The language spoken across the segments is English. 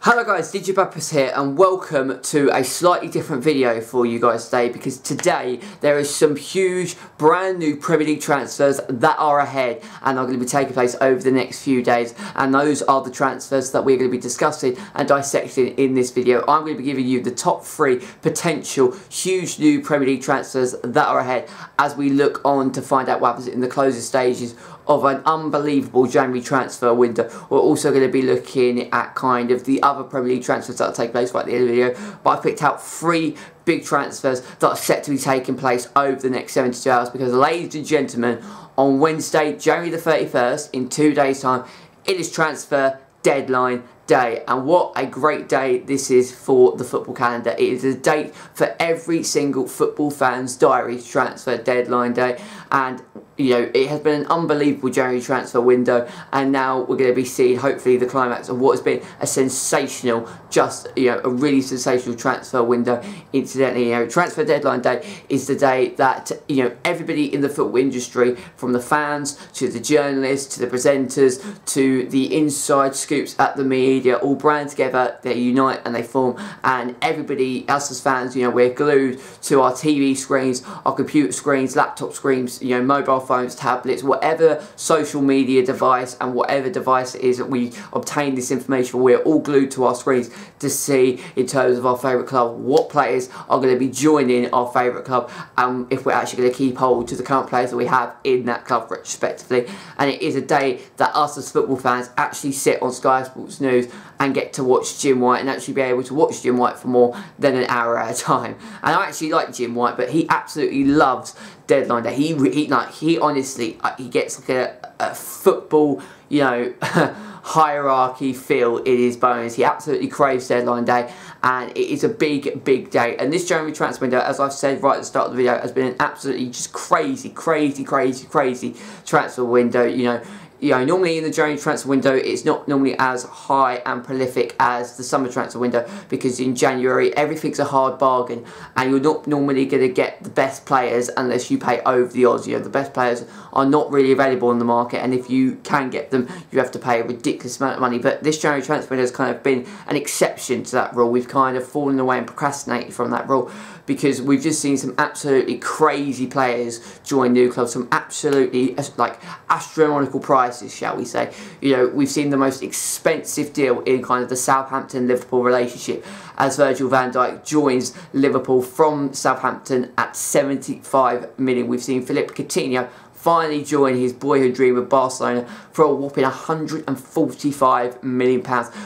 Hello guys, DJ Bagpuss here and welcome to a slightly different video for you guys today, because today there is some huge brand new Premier League transfers that are ahead and are going to be taking place over the next few days, and those are the transfers that we're going to be discussing and dissecting in this video. I'm going to be giving you the top 3 potential huge new Premier League transfers that are ahead as we look on to find out what happens in the closing stages of an unbelievable January transfer window. We're also going to be looking at kind of the other Premier League transfers that will take place right at the end of the video, but I picked out 3 big transfers that are set to be taking place over the next 72 hours, because ladies and gentlemen, on Wednesday, January the 31st, in 2 days time, it is transfer deadline day, and what a great day this is for the football calendar. It is a date for every single football fan's diary, transfer deadline day, and you know, it has been an unbelievable January transfer window, and now we're going to be seeing hopefully the climax of what has been a sensational, a really sensational transfer window. Incidentally, transfer deadline day is the day that everybody in the football industry, from the fans to the journalists to the presenters to the inside scoops at the media, all brand together, they unite and they form, and everybody, us as fans, we're glued to our TV screens, our computer screens, laptop screens, mobile phones, tablets, whatever social media device and whatever device it is that we obtain this information, we're all glued to our screens to see, in terms of our favourite club, what players are going to be joining our favourite club, and if we're actually going to keep hold to the current players that we have in that club respectively. And it is a day that us as football fans actually sit on Sky Sports News and get to watch Jim White, and actually be able to watch Jim White for more than an hour at a time. And I actually like Jim White, but he absolutely loves deadline day. He honestly, he gets like a football, hierarchy feel in his bones. He absolutely craves deadline day, and it is a big day. And this January transfer window, as I've said right at the start of the video, has been an absolutely just crazy transfer window. Normally in the January transfer window, it's not normally as high and prolific as the summer transfer window, because in January everything's a hard bargain, and you're not normally going to get the best players unless you pay over the odds. The best players are not really available on the market, and if you can get them, you have to pay a ridiculous amount of money. But this January transfer window has kind of been an exception to that rule. We've kind of fallen away and procrastinated from that rule, because we've just seen some absolutely crazy players join new clubs, some absolutely astronomical prices, shall we say. We've seen the most expensive deal in kind of the Southampton-Liverpool relationship, as Virgil van Dijk joins Liverpool from Southampton at 75 million. We've seen Philippe Coutinho finally join his boyhood dream of Barcelona for a whopping £145 million.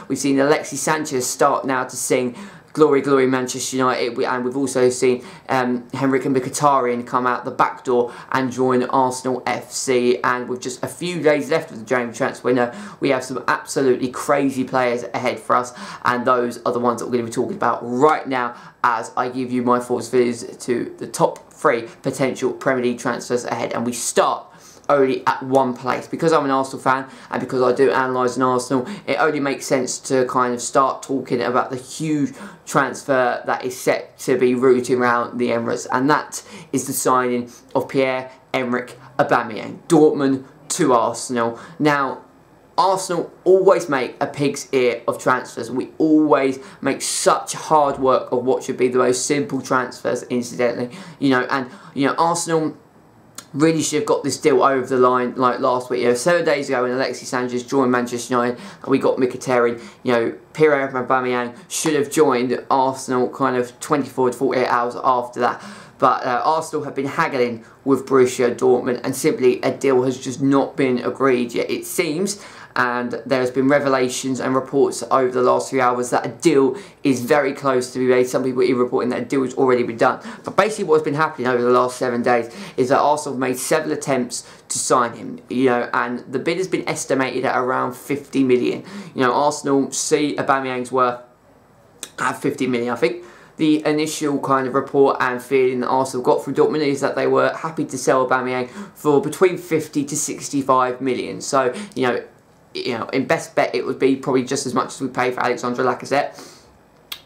We've seen Alexis Sanchez start now to sing "Glory, Glory, Manchester United," and we've also seen Henrik Mkhitaryan come out the back door and join Arsenal FC. And with just a few days left of the January transfer window, we have some absolutely crazy players ahead for us, and those are the ones that we're going to be talking about right now as I give you my thoughts to the top 3 potential Premier League transfers ahead. And we start only at one place. Because I'm an Arsenal fan and because I do analyse an Arsenal, it only makes sense to kind of start talking about the huge transfer that is set to be rooting around the Emirates, and that is the signing of Pierre-Emerick Aubameyang, Dortmund to Arsenal. Now, Arsenal always make a pig's ear of transfers. We always make such hard work of what should be the most simple transfers, incidentally. Arsenal really should have got this deal over the line like last week. 7 days ago when Alexis Sanchez joined Manchester United and we got Mkhitaryan, Pierre-Emerick Aubameyang should have joined Arsenal kind of 24 to 48 hours after that. But Arsenal have been haggling with Borussia Dortmund, and simply a deal has just not been agreed yet, it seems. And there has been revelations and reports over the last few hours that a deal is very close to be made. Some people are even reporting that a deal has already been done. But basically what's been happening over the last 7 days is that Arsenal have made several attempts to sign him, and the bid has been estimated at around 50 million. Arsenal see Aubameyang's worth at 50 million. I think the initial kind of report and feeling that Arsenal got from Dortmund is that they were happy to sell Aubameyang for between 50 to 65 million. So, in best bet it would be probably just as much as we pay for Alexandre Lacazette.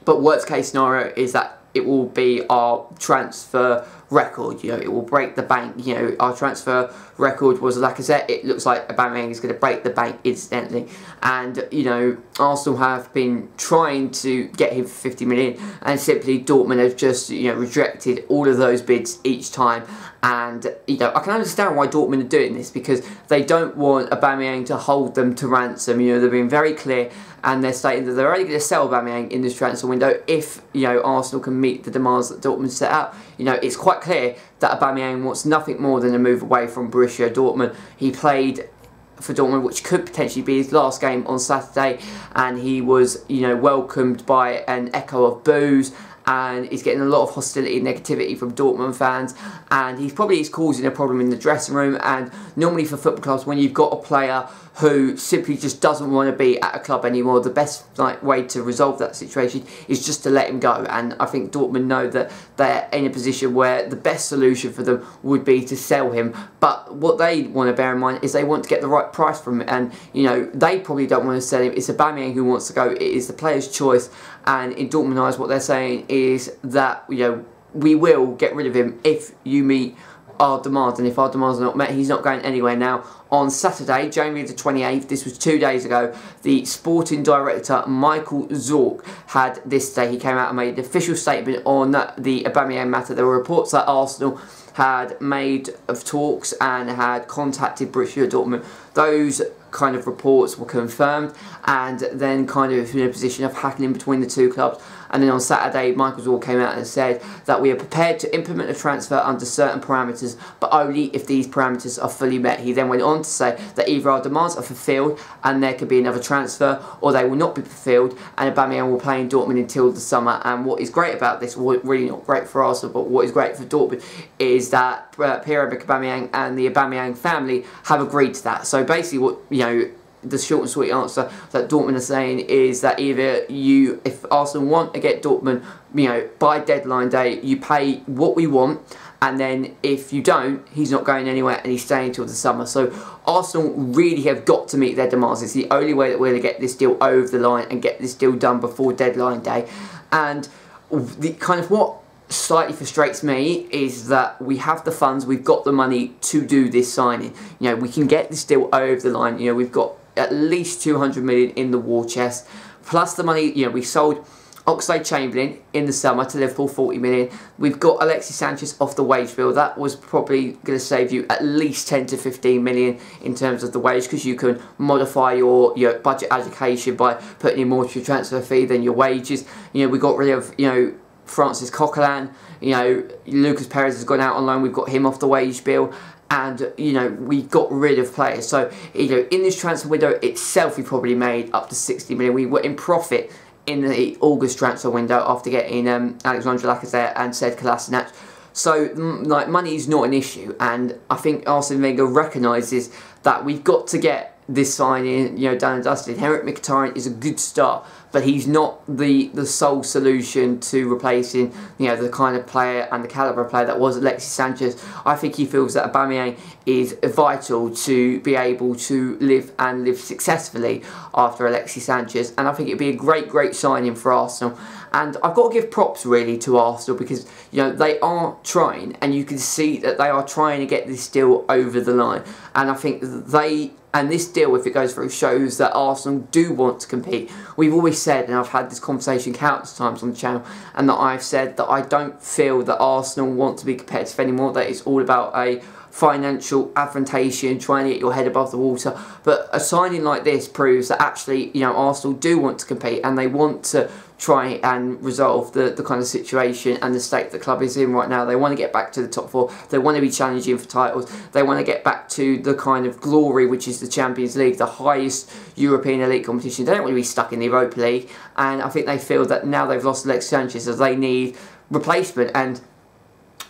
But worst case scenario is that it will be our transfer record. You know, it will break the bank. You know, our transfer record was Lacazette. It looks like Aubameyang is going to break the bank instantly. And, you know, Arsenal have been trying to get him for 50 million, and simply Dortmund have just, you know, rejected all of those bids each time. And, you know, I can understand why Dortmund are doing this, because they don't want Aubameyang to hold them to ransom. You know, they've been very clear, and they're stating that they're only going to sell Aubameyang in this transfer window if, you know, Arsenal can meet the demands that Dortmund set out. You know, it's quite clear that Aubameyang wants nothing more than a move away from Borussia Dortmund. He played for Dortmund, which could potentially be his last game on Saturday, and he was, you know, welcomed by an echo of boos, and he's getting a lot of hostility and negativity from Dortmund fans, and he's probably causing a problem in the dressing room. And normally for football clubs, when you've got a player who simply just doesn't want to be at a club anymore, the best way to resolve that situation is just to let him go. And I think Dortmund know that they're in a position where the best solution for them would be to sell him. But what they want to bear in mind is they want to get the right price from him, and, you know, they probably don't want to sell him. It's Aubameyang who wants to go. It is the player's choice. And in Dortmund eyes, what they're saying is that, you know, we will get rid of him if you meet our demands, and if our demands are not met, he's not going anywhere. Now, on Saturday, January the 28th, this was 2 days ago, the sporting director Michael Zorc had this day. He came out and made an official statement on the Aubameyang matter. There were reports that Arsenal had made of talks and had contacted Borussia Dortmund. Those kind of reports were confirmed, and then kind of in a position of hacking in between the two clubs. And then on Saturday, Michael Zorc came out and said that we are prepared to implement a transfer under certain parameters, but only if these parameters are fully met. He then went on to say that either our demands are fulfilled and there could be another transfer, or they will not be fulfilled and Aubameyang will play in Dortmund until the summer. And what is great about this, well, really not great for Arsenal, but what is great for Dortmund, is that Pierre-Emerick Aubameyang and the Aubameyang family have agreed to that. So basically, what, you know, the short and sweet answer that Dortmund are saying is that either you, if Arsenal want to get Dortmund, you know, by deadline day, you pay what we want, and then if you don't, he's not going anywhere and he's staying until the summer. So Arsenal really have got to meet their demands. It's the only way that we're going to get this deal over the line and get this deal done before deadline day. And the kind of what slightly frustrates me is that we have the funds, we've got the money to do this signing. You know, we can get this deal over the line. You know, we've got at least 200 million in the war chest, plus the money, you know, we sold Oxlade-Chamberlain in the summer to Liverpool, 40 million. We've got Alexis Sanchez off the wage bill. That was probably going to save you at least 10 to 15 million in terms of the wage, because you can modify your budget allocation by putting in more to your transfer fee than your wages. You know, we got rid of, you know, Francis Coquelin. You know, Lucas Perez has gone out on loan. We've got him off the wage bill. And, you know, we got rid of players. So, you know, in this transfer window itself, we probably made up to 60 million. We were in profit in the August transfer window after getting Alexandre Lacazette and Sead Kolasinac. So, like, money is not an issue. And I think Arsene Wenger recognises that we've got to get this signing, you know, done and dusted. Henrik Mkhitaryan is a good start, but he's not the sole solution to replacing, you know, the kind of player and the calibre of player that was Alexis Sanchez. I think he feels that Aubameyang is vital to be able to live successfully after Alexis Sanchez, and I think it'd be a great signing for Arsenal. And I've got to give props really to Arsenal, because, you know, they are trying, and you can see that they are trying to get this deal over the line. And I think and this deal, if it goes through, shows that Arsenal do want to compete. We've always said, and I've had this conversation countless times on the channel, and that I've said that I don't feel that Arsenal want to be competitive anymore, that it's all about a financial affrontation, trying to get your head above the water. But a signing like this proves that actually, you know, Arsenal do want to compete, and they want to try and resolve the kind of situation and the state the club is in right now. They want to get back to the top four. They want to be challenging for titles. They want to get back to the kind of glory which is the Champions League, the highest European elite competition. They don't want to be stuck in the Europa League, and I think they feel that now they've lost Alexis Sanchez, so they need replacement. And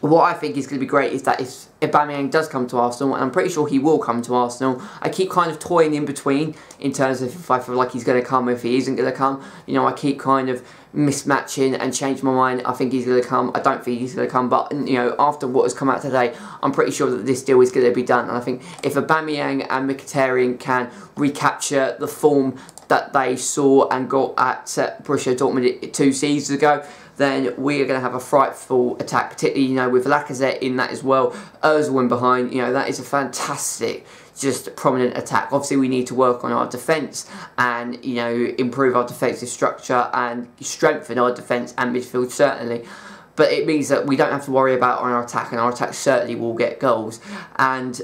what I think is going to be great is that if Aubameyang does come to Arsenal, and I'm pretty sure he will come to Arsenal, I keep kind of toying in between in terms of if I feel like he's going to come or if he isn't going to come. You know, I keep kind of mismatching and change my mind. I think he's going to come. I don't think he's going to come. But, you know, after what has come out today, I'm pretty sure that this deal is going to be done. And I think if Aubameyang and Mkhitaryan can recapture the form that they saw and got at Borussia Dortmund 2 seasons ago, then we are going to have a frightful attack, particularly, you know, with Lacazette in that as well, Ozil in behind. You know, that is a fantastic, just prominent attack. Obviously, we need to work on our defence and, you know, improve our defensive structure and strengthen our defence and midfield, certainly. But it means that we don't have to worry about our attack, and our attack certainly will get goals. And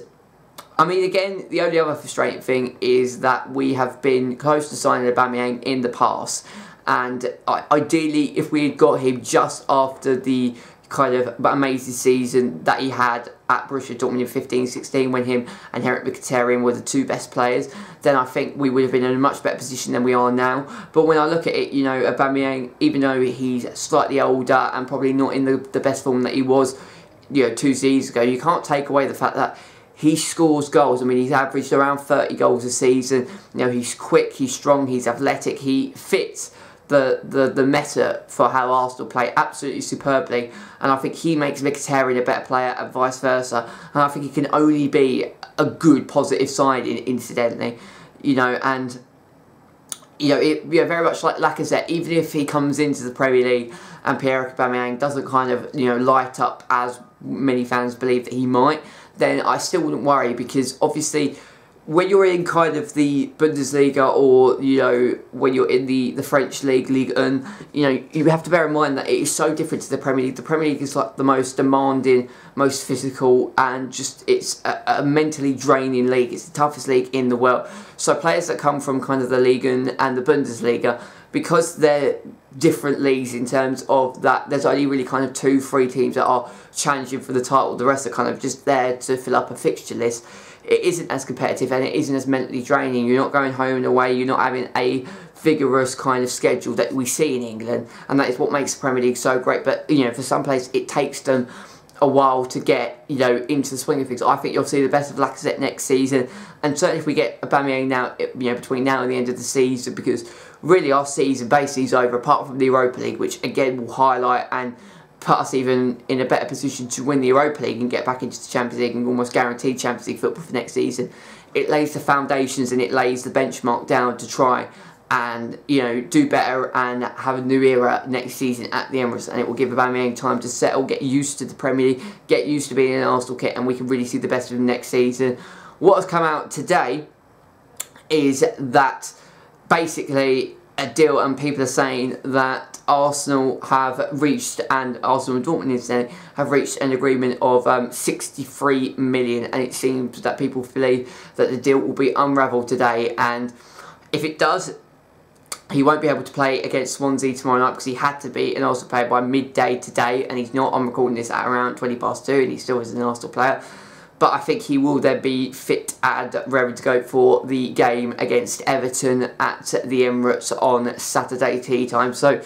I mean, again, the only other frustrating thing is that we have been close to signing Aubameyang in the past, and ideally, if we had got him just after the kind of amazing season that he had at Borussia Dortmund in 15-16, when him and Henrik Mkhitaryan were the 2 best players, then I think we would have been in a much better position than we are now. But when I look at it, you know, Aubameyang, even though he's slightly older and probably not in the best form that he was, you know, 2 seasons ago, you can't take away the fact that he scores goals. I mean, he's averaged around 30 goals a season. You know, he's quick, he's strong, he's athletic, he fits the meta for how Arsenal play absolutely superbly, and I think he makes Mkhitaryan a better player and vice versa, and I think he can only be a good positive signing, incidentally, you know. And you know, very much like Lacazette, even if he comes into the Premier League and Pierre-Emerick Aubameyang doesn't kind of, you know, light up as many fans believe that he might, then I still wouldn't worry, because obviously when you're in kind of the Bundesliga, or, you know, when you're in the French League, Ligue 1, you know, you have to bear in mind that it is so different to the Premier League. The Premier League is like the most demanding, most physical, and just, it's a mentally draining league. It's the toughest league in the world. So players that come from kind of the Ligue 1 and the Bundesliga, because they're different leagues in terms of that, there's only really kind of 2-3 teams that are challenging for the title. The rest are kind of just there to fill up a fixture list. It isn't as competitive, and it isn't as mentally draining. You're not going home and away, you're not having a vigorous kind of schedule that we see in England, and that is what makes the Premier League so great. But, you know, for some players it takes them a while to get, you know, into the swing of things. I think you'll see the best of Lacazette next season, and certainly if we get Aubameyang now, you know, between now and the end of the season, because really our season basically is over, apart from the Europa League, which again will highlight and put us even in a better position to win the Europa League and get back into the Champions League and almost guarantee Champions League football for next season. It lays the foundations and it lays the benchmark down to try and, you know, do better and have a new era next season at the Emirates, and it will give Aubameyang time to settle, get used to the Premier League, get used to being in an Arsenal kit, and we can really see the best of him next season. What has come out today is that basically a deal, and people are saying that Arsenal have reached, and Arsenal and Dortmund instead have reached an agreement of 63 million, and it seems that people believe that the deal will be unravelled today, and if it does, he won't be able to play against Swansea tomorrow night, because he had to be an Arsenal player by midday today, and he's not. I'm recording this at around 2:20, and he still is an Arsenal player. But I think he will then be fit and ready to go for the game against Everton at the Emirates on Saturday tea time. So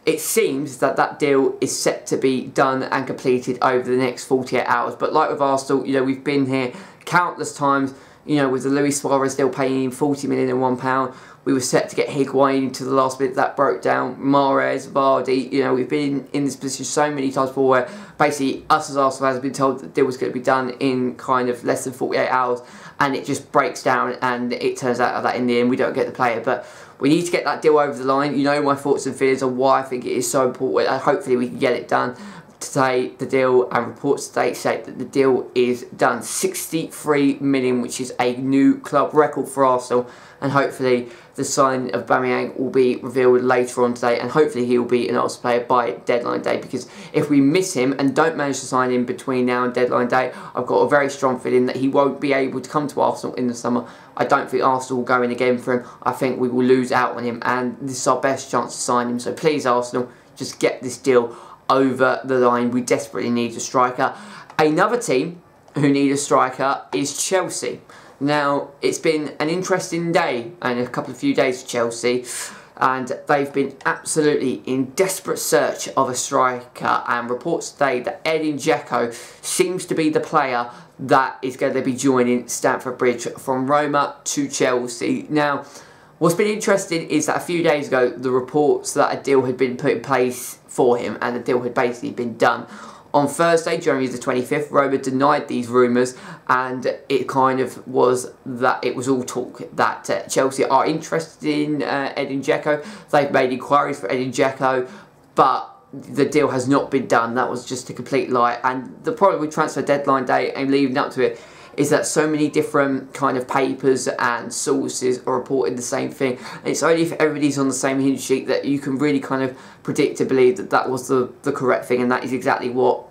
it seems that that deal is set to be done and completed over the next 48 hours. But like with Arsenal, you know, we've been here countless times, you know, with the Luis Suarez deal paying him 40 million and £1. We were set to get Higuain to the last minute, that broke down. Mahrez, Vardy, you know, we've been in this position so many times before where basically us as Arsenal has been told that the deal was going to be done in kind of less than 48 hours, and it just breaks down, and it turns out that in the end we don't get the player. But we need to get that deal over the line. You know my thoughts and feelings on why I think it is so important, and hopefully we can get it done today, the deal, and reports today say that the deal is done. 63 million, which is a new club record for Arsenal, and hopefully the signing of Aubameyang will be revealed later on today, and hopefully he will be an Arsenal player by deadline day, because if we miss him and don't manage to sign him between now and deadline day, I've got a very strong feeling that he won't be able to come to Arsenal in the summer. I don't think Arsenal will go in again for him. I think we will lose out on him, and this is our best chance to sign him. So please, Arsenal, just get this deal over the line. We desperately need a striker. Another team who need a striker is Chelsea. Now, it's been an interesting day and a couple of few days for Chelsea, and they've been absolutely in desperate search of a striker, and reports today that Edin Dzeko seems to be the player that is going to be joining Stamford Bridge from Roma to Chelsea. Now, what's been interesting is that a few days ago, the reports that a deal had been put in place for him, and the deal had basically been done. On Thursday, January the 25th, Roma denied these rumours, and it kind of was that it was all talk that Chelsea are interested in Edin Dzeko. They've made inquiries for Edin Dzeko, but the deal has not been done. That was just a complete lie. And the problem with transfer deadline day and leading up to it is that so many different kind of papers and sources are reporting the same thing. And it's only if everybody's on the same hint sheet that you can really kind of predict to believe that that was the correct thing, and that is exactly what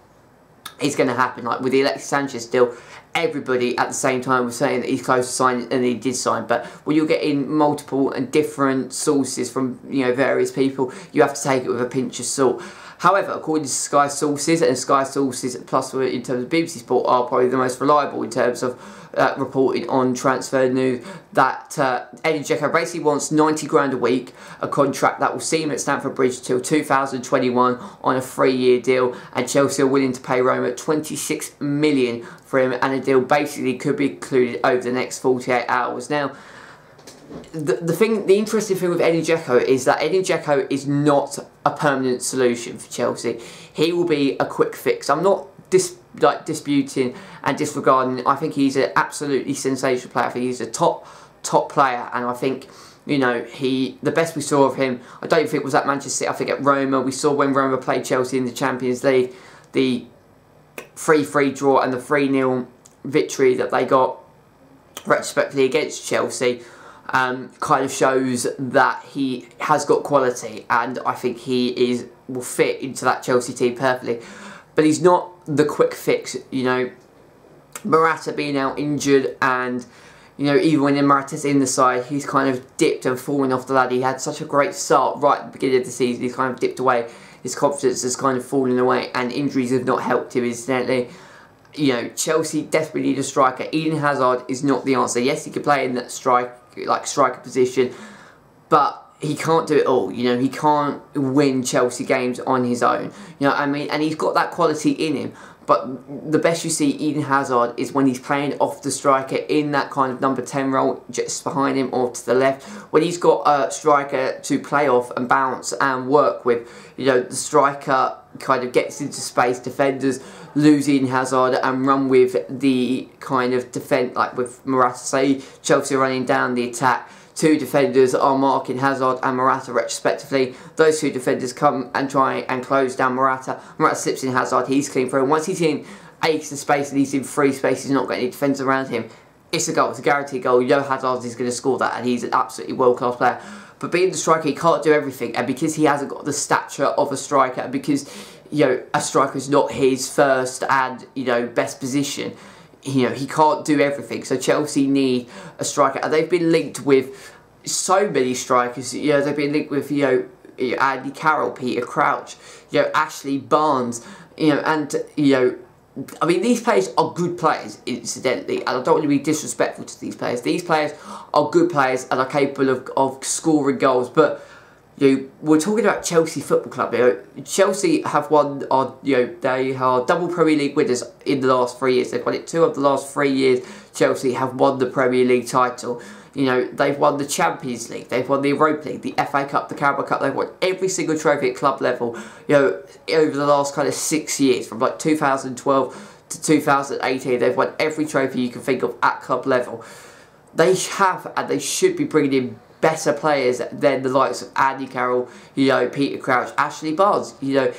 is going to happen. Like with the Alexis Sanchez deal, everybody at the same time was saying that he's close to signing, and he did sign. But when you're getting multiple and different sources from, you know, various people, you have to take it with a pinch of salt. However, according to Sky sources, and Sky sources plus in terms of BBC Sport are probably the most reliable in terms of reporting on transfer news, that Edin Dzeko basically wants 90 grand a week, a contract that will see him at Stamford Bridge till 2021 on a 3-year deal, and Chelsea are willing to pay Roma 26 million for him, and a deal basically could be concluded over the next 48 hours. Now, the interesting thing with Edin Dzeko is that Edin Dzeko is not a permanent solution for Chelsea. He will be a quick fix. I'm not disputing and disregarding. I think he's an absolutely sensational player. I think he's a top player, and I think, you know, the best we saw of him, I don't think it was at Manchester City. I think at Roma, we saw when Roma played Chelsea in the Champions League, the 3-3 draw and the 3-0 victory that they got retrospectively against Chelsea. Kind of shows that he has got quality, and I think he will fit into that Chelsea team perfectly. But he's not the quick fix, you know. Morata being out injured, and, you know, even when Morata's in the side, he's kind of dipped and fallen off the ladder. He had such a great start right at the beginning of the season. He's kind of dipped away. His confidence has kind of fallen away, and injuries have not helped him, incidentally. You know, Chelsea desperately need a striker. Eden Hazard is not the answer. Yes, he could play in that striker position, but he can't do it all. You know, he can't win Chelsea games on his own. You know what I mean? And he's got that quality in him. But the best you see Eden Hazard is when he's playing off the striker in that kind of number 10 role, just behind him or to the left. When he's got a striker to play off and bounce and work with, you know, the striker kind of gets into space, defenders lose Eden Hazard and run with the kind of defence, like with Morata. Say Chelsea are running down the attack, 2 defenders are marking Hazard and Morata respectively. Those 2 defenders come and try and close down Morata. Morata slips in Hazard, he's clean through, and once he's in acres of space and he's in free space, he's not got any defenders around him, it's a goal, it's a guaranteed goal. You know Hazard is going to score that, and he's an absolutely world-class player. But being the striker, he can't do everything, and because he hasn't got the stature of a striker, and because, you know, a striker is not his first and, you know, best position, you know, he can't do everything. So Chelsea need a striker, and they've been linked with so many strikers. You know, they've been linked with, you know, Andy Carroll, Peter Crouch, you know, Ashley Barnes, you know, and, you know, I mean, these players are good players, incidentally, and I don't want to be disrespectful to these players. These players are good players and are capable of scoring goals, but, you know, we're talking about Chelsea Football Club. You know, Chelsea have won, you know, they are double Premier League winners in the last 3 years. They've won it 2 of the last 3 years. Chelsea have won the Premier League title. You know, they've won the Champions League, they've won the Europa League, the FA Cup, the Carabao Cup. They've won every single trophy at club level, you know, over the last kind of 6 years, from like 2012 to 2018. They've won every trophy you can think of at club level. They have, and they should be bringing in better players than the likes of Andy Carroll, you know, Peter Crouch, Ashley Barnes. You know,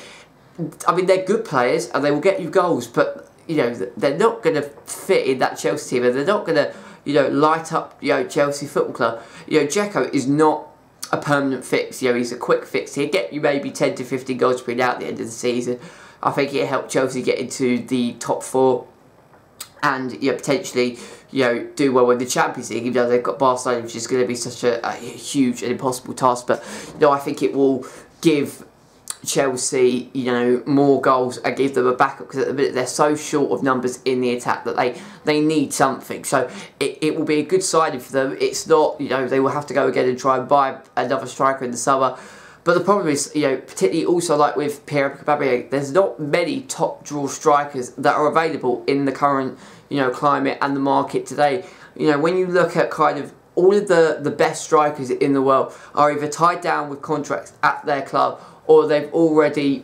I mean, they're good players and they will get you goals, but, you know, they're not going to fit in that Chelsea team, and they're not going to, you know, light up, you know, Chelsea Football Club. You know, Dzeko is not a permanent fix. You know, he's a quick fix. He'll get you maybe 10 to 15 goals per out at the end of the season. I think it'll help Chelsea get into the top 4 and, you know, potentially, you know, do well in the Champions League, even though they've got Barcelona, which is going to be such a huge and impossible task. But, you know, I think it will give Chelsea, you know, more goals and give them a backup, because at the minute they're so short of numbers in the attack that they need something. So it will be a good signing for them. It's not, you know, they will have to go again and try and buy another striker in the summer. But the problem is, you know, particularly also like with Pierre-Emerick Aubameyang, there's not many top draw strikers that are available in the current, you know, climate and the market today. You know, when you look at kind of all of the best strikers in the world are either tied down with contracts at their club, or they've already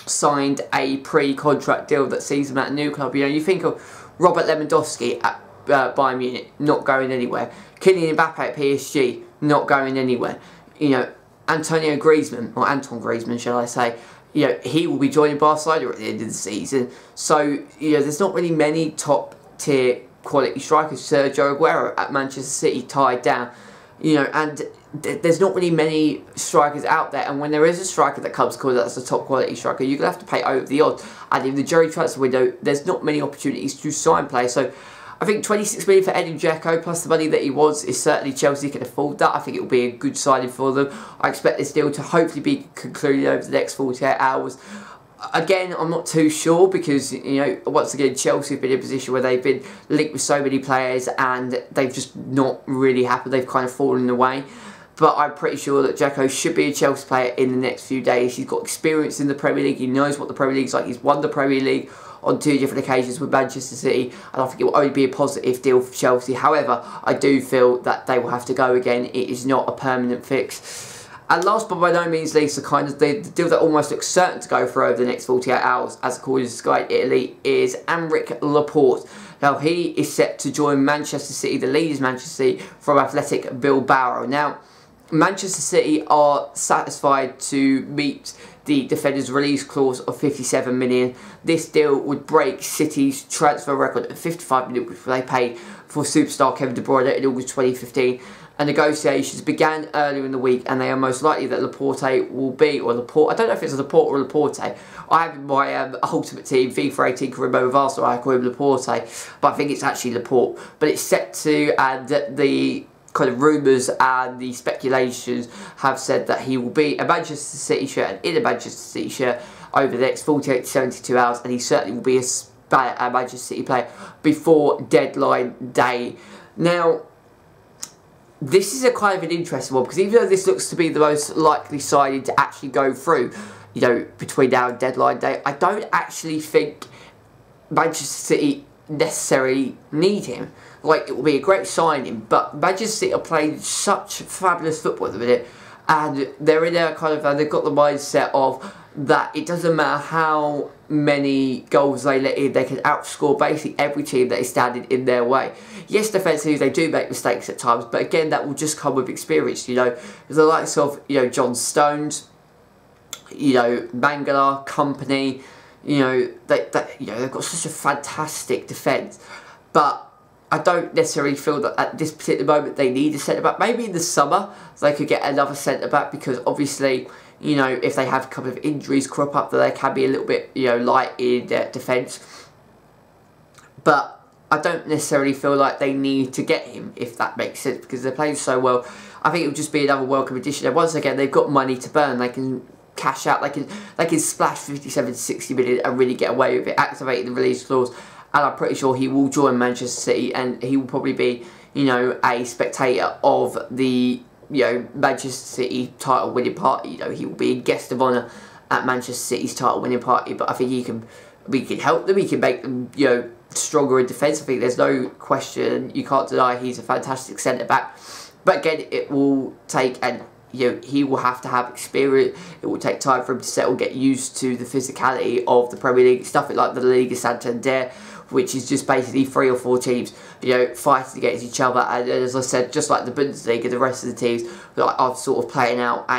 signed a pre-contract deal that sees him at a new club. You know, you think of Robert Lewandowski at Bayern Munich, not going anywhere. Kylian Mbappe at PSG, not going anywhere. You know, Antonio Griezmann, or Anton Griezmann, shall I say, you know, he will be joining Barcelona at the end of the season. So, you know, there's not really many top-tier quality strikers. Sergio Aguero at Manchester City tied down. You know, and there's not really many strikers out there, and when there is a striker that comes called that's a top quality striker, you're going to have to pay over the odds. And in the January transfer window, there's not many opportunities to sign players. So I think 26 million for Edin Dzeko plus the money that he was is certainly Chelsea can afford that. I think it will be a good signing for them. I expect this deal to hopefully be concluded over the next 48 hours. Again, I'm not too sure because, you know, once again, Chelsea have been in a position where they've been linked with so many players and they've just not really happened. They've kind of fallen away. But I'm pretty sure that Dzeko should be a Chelsea player in the next few days. He's got experience in the Premier League. He knows what the Premier League's like. He's won the Premier League on 2 different occasions with Manchester City. And I think it will only be a positive deal for Chelsea. However, I do feel that they will have to go again. It is not a permanent fix. And last but by no means least, the deal that almost looks certain to go through over the next 48 hours, as according to Sky Italy, is Aymeric Laporte. Now, he is set to join Manchester City, the leaders Manchester City, from Athletic Bilbao. Now, Manchester City are satisfied to meet the defender's release clause of 57 million. This deal would break City's transfer record of 55 million, which they paid for superstar Kevin De Bruyne in August 2015. And negotiations began earlier in the week, and they are most likely that Laporte will be, or Laporte, I don't know if it's a Laporte or Laporte. I have in my ultimate team, FIFA 18 Carimo with Arsenal, I call him Laporte, but I think it's actually Laporte. But it's set to, and the kind of rumours and the speculations have said that he will be a Manchester City shirt and in a Manchester City shirt over the next 48 to 72 hours, and he certainly will be a Manchester City player before deadline day. Now, this is a kind of an interesting one, because even though this looks to be the most likely signing to actually go through, you know, between now and deadline day, I don't actually think Manchester City necessarily need him. Like, it will be a great signing, but Manchester City are playing such fabulous football at the minute, and they're in a kind of, and they've got the mindset of that it doesn't matter how many goals they let in, they can outscore basically every team that is standing in their way. Yes, defensively they do make mistakes at times, but again, that will just come with experience. You know, the likes of, you know, John Stones, you know, Mangala, Company, you know, you know, they've got such a fantastic defence, but I don't necessarily feel that at this particular moment they need a centre-back. Maybe in the summer they could get another centre-back, because obviously, you know, if they have a couple of injuries crop up, that they can be a little bit, you know, light in defence. But I don't necessarily feel like they need to get him, if that makes sense, because they're playing so well. I think it would just be another welcome addition. And once again, they've got money to burn. They can cash out. They can splash 57 to 60 million and really get away with it, activating the release clause. And I'm pretty sure he will join Manchester City, and he will probably be, you know, a spectator of the, you know, Manchester City title winning party. You know, he will be a guest of honour at Manchester City's title winning party. But I think we can help them. We can make them, you know, stronger in defence. I think there's no question. You can't deny he's a fantastic centre back. But again, it will take, and you know, he will have to have experience. It will take time for him to settle, get used to the physicality of the Premier League, stuff like the Liga Santander, which is just basically 3 or 4 teams, you know, fighting against each other. And as I said, just like the Bundesliga, the rest of the teams are sort of playing out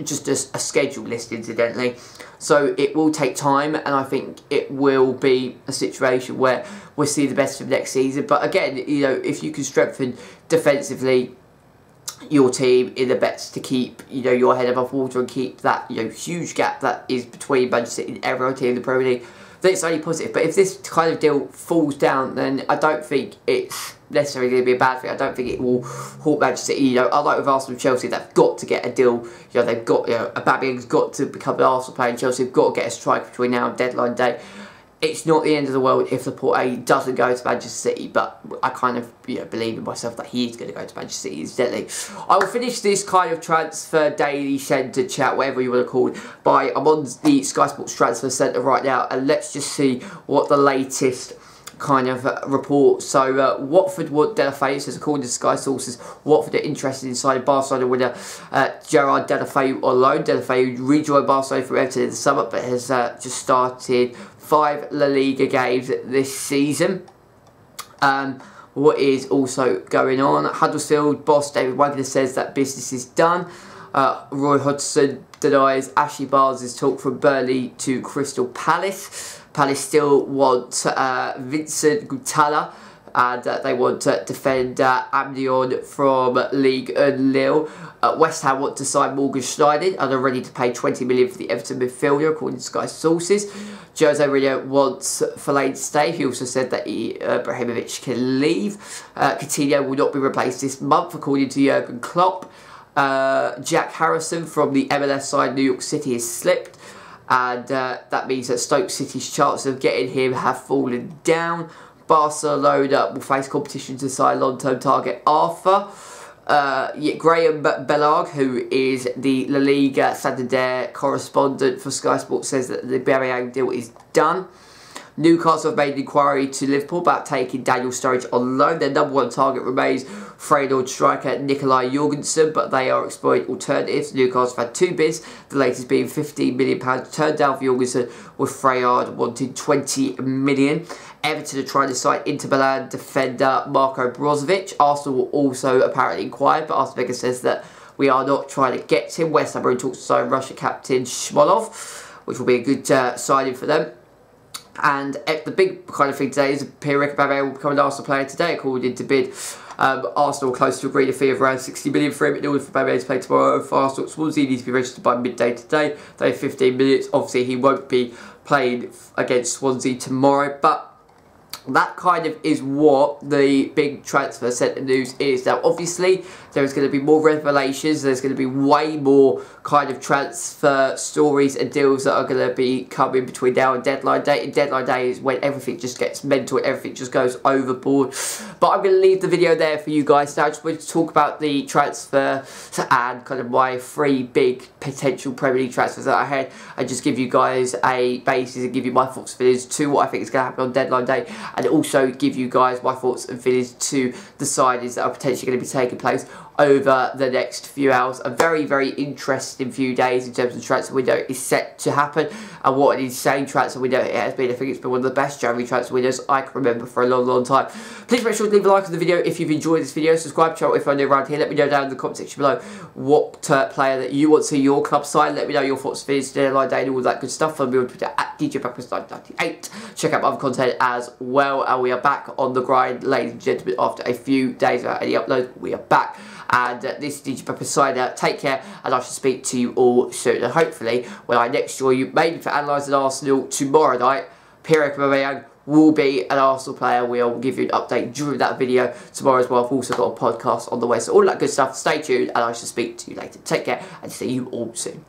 just a schedule list, incidentally. So it will take time, and I think it will be a situation where we'll see the best of next season. But again, you know, if you can strengthen defensively your team in the bets to keep, you know, your head above water and keep that, you know, huge gap that is between Manchester City and every other team in the Premier League, then it's only positive. But if this kind of deal falls down, then I don't think it's necessarily going to be a bad thing. I don't think it will halt Manchester City. You know, I like with Arsenal and Chelsea, they've got to get a deal. You know, they've got, you know, Aubameyang's got to become an Arsenal player, and Chelsea have got to get a strike between now and deadline day. It's not the end of the world if Laporte doesn't go to Manchester City, but I kind of, you know, believe in myself that he is going to go to Manchester City insteadly. I will finish this kind of transfer daily centre chat, whatever you want to call it, I'm on the Sky Sports Transfer Centre right now, and let's just see what the latest kind of report. So Watford want Deulofeu. Says according to Sky sources, Watford are interested in signing Barcelona winner Gerard Deulofeu on loan. Deulofeu rejoined Barcelona from Everton in the summer, but has just started 5 La Liga games this season. What is also going on? Huddersfield boss David Wagner says that business is done. Roy Hodgson denies Ashley Barnes' talk from Burnley to Crystal Palace. Palace still want Vincent Gutala, and they want to defend Amnion from League and Lille. West Ham want to sign Morgan Schneider and are ready to pay 20 million for the Everton midfielder, according to Sky sources. Jose Mourinho wants Fellaini to stay. He also said that Ibrahimovic can leave. Coutinho will not be replaced this month, according to Jurgen Klopp. Jack Harrison from the MLS side New York City has slipped, and that means that Stoke City's chances of getting him have fallen down. Barcelona will face competition to sign long-term target Arthur. Graham Bellarg, who is the La Liga Santander correspondent for Sky Sports, says that the Aubameyang deal is done. Newcastle have made an inquiry to Liverpool about taking Daniel Sturridge on loan. Their number one target remains Feyenoord striker Nikolai Jorgensen, but they are exploring alternatives. Newcastle have had 2 bids, the latest being £15 million turned down for Jorgensen, with Feyenoord wanting £20 million. Everton are trying to sign Inter Milan defender Marko Brozovic. Arsenal will also apparently inquire, but Arsene Wenger says that we are not trying to get him. West Ham are in talks to sign Russia captain Shmolov, which will be a good signing for them. And the big kind of thing today is Pierre-Emerick Aubameyang will become an Arsenal player today, according to bid. Arsenal close to agreed a fee of around 60 million for him in order for Aubameyang to play tomorrow for Arsenal. Swansea needs to be registered by midday today. They have 15 minutes. Obviously, he won't be playing against Swansea tomorrow, but that kind of is what the big transfer centre news is. Now, obviously, there's going to be more revelations. There's going to be way more kind of transfer stories and deals that are going to be coming between now and deadline day. And deadline day is when everything just gets mental, everything just goes overboard. But I'm going to leave the video there for you guys now. I just wanted to talk about the transfer and kind of my 3 big potential Premier League transfers that I had, and just give you guys a basis and give you my thoughts and feelings to what I think is going to happen on deadline day, and also give you guys my thoughts and feelings to the signings that are potentially going to be taking place over the next few hours. A very, very interesting few days in terms of the transfer window is set to happen, and what an insane transfer window it has been. I think it's been one of the best January transfer windows I can remember for a long, long time. Please make sure to leave a like on the video if you've enjoyed this video. Subscribe to the channel if you're new around here. Let me know down in the comment section below what player that you want to see your club sign. Let me know your thoughts, feelings, deadline day, and all that good stuff. Follow me on Twitter at DJBagpuss998. Check out my other content as well, and we are back on the grind, ladies and gentlemen, after a few days without any uploads. We are back. And this is DJ Bagpuss signing out. Take care, and I shall speak to you all soon. And hopefully, when I next join you, maybe for analysing Arsenal tomorrow night, Pierre-Emerick Aubameyang will be an Arsenal player. We'll give you an update during that video tomorrow as well. I've also got a podcast on the way, so all that good stuff. Stay tuned, and I shall speak to you later. Take care, and see you all soon.